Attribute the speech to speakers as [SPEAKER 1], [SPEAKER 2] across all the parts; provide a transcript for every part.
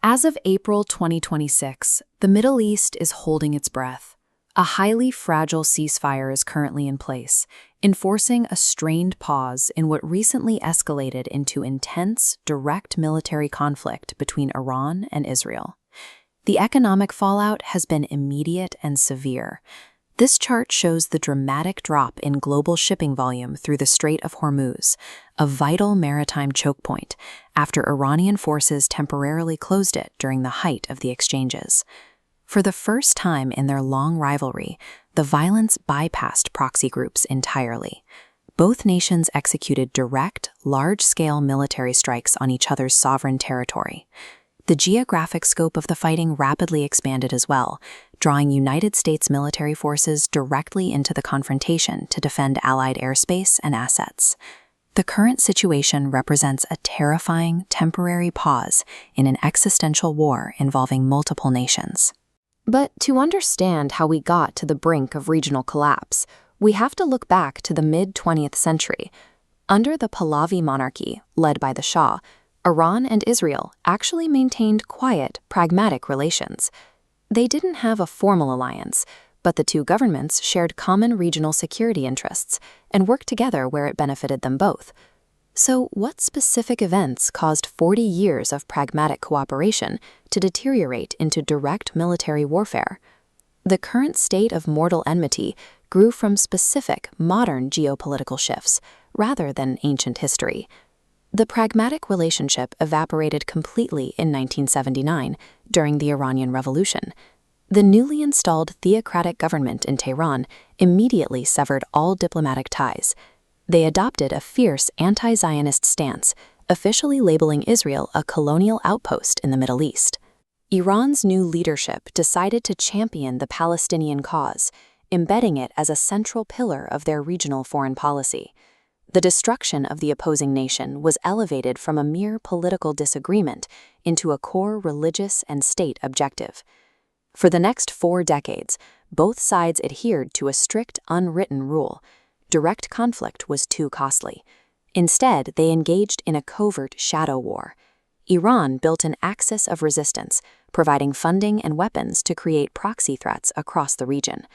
[SPEAKER 1] As of April 2026, the Middle East is holding its breath. A highly fragile ceasefire is currently in place, enforcing a strained pause in what recently escalated into intense, direct military conflict between Iran and Israel. The economic fallout has been immediate and severe. This chart shows the dramatic drop in global shipping volume through the Strait of Hormuz, a vital maritime choke point, after Iranian forces temporarily closed it during the height of the exchanges. For the first time in their long rivalry, the violence bypassed proxy groups entirely. Both nations executed direct, large-scale military strikes on each other's sovereign territory. The geographic scope of the fighting rapidly expanded as well, drawing United States military forces directly into the confrontation to defend Allied airspace and assets. The current situation represents a terrifying, temporary pause in an existential war involving multiple nations.
[SPEAKER 2] But to understand how we got to the brink of regional collapse, we have to look back to the mid-20th century. Under the Pahlavi monarchy, led by the Shah, Iran and Israel actually maintained quiet, pragmatic relations. They didn't have a formal alliance, but the two governments shared common regional security interests and worked together where it benefited them both. So, what specific events caused 40 years of pragmatic cooperation to deteriorate into direct military warfare? The current state of mortal enmity grew from specific, modern geopolitical shifts, rather than ancient history. The pragmatic relationship evaporated completely in 1979 during the Iranian Revolution. The newly installed theocratic government in Tehran immediately severed all diplomatic ties. They adopted a fierce anti-Zionist stance, officially labeling Israel a colonial outpost in the Middle East. Iran's new leadership decided to champion the Palestinian cause, embedding it as a central pillar of their regional foreign policy. The destruction of the opposing nation was elevated from a mere political disagreement into a core religious and state objective. For the next 4 decades, both sides adhered to a strict, unwritten rule. Direct conflict was too costly. Instead, they engaged in a covert shadow war. Iran built an axis of resistance, providing funding and weapons to create proxy threats across the region.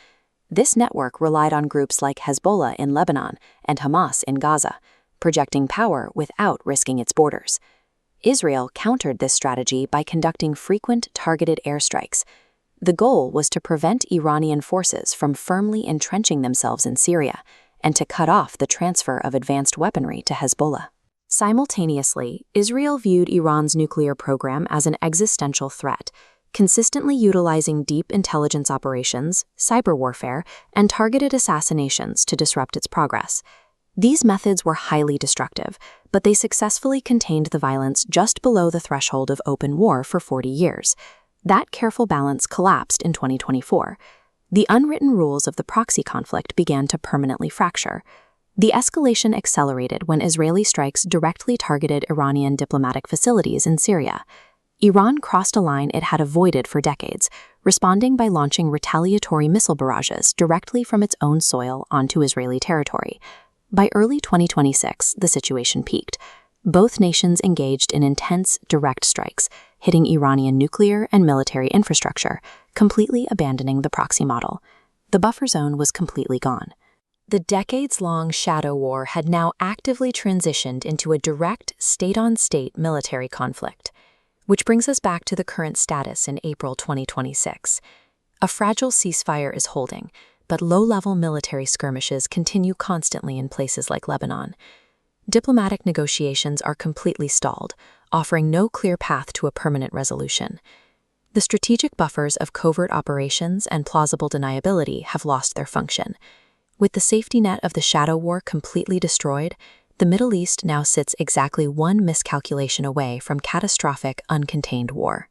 [SPEAKER 2] This network relied on groups like Hezbollah in Lebanon and Hamas in Gaza, projecting power without risking its borders. Israel countered this strategy by conducting frequent targeted airstrikes. The goal was to prevent Iranian forces from firmly entrenching themselves in Syria and to cut off the transfer of advanced weaponry to Hezbollah. Simultaneously, Israel viewed Iran's nuclear program as an existential threat, consistently utilizing deep intelligence operations, cyber warfare, and targeted assassinations to disrupt its progress. These methods were highly destructive, but they successfully contained the violence just below the threshold of open war for 40 years. That careful balance collapsed in 2024. The unwritten rules of the proxy conflict began to permanently fracture. The escalation accelerated when Israeli strikes directly targeted Iranian diplomatic facilities in Syria. Iran crossed a line it had avoided for decades, responding by launching retaliatory missile barrages directly from its own soil onto Israeli territory. By early 2026, the situation peaked. Both nations engaged in intense, direct strikes, hitting Iranian nuclear and military infrastructure, completely abandoning the proxy model. The buffer zone was completely gone. The decades-long shadow war had now actively transitioned into a direct, state-on-state military conflict. Which brings us back to the current status in April 2026. A fragile ceasefire is holding, but low-level military skirmishes continue constantly in places like Lebanon. Diplomatic negotiations are completely stalled, offering no clear path to a permanent resolution. The strategic buffers of covert operations and plausible deniability have lost their function. With the safety net of the shadow war completely destroyed, the Middle East now sits exactly one miscalculation away from catastrophic, uncontained war.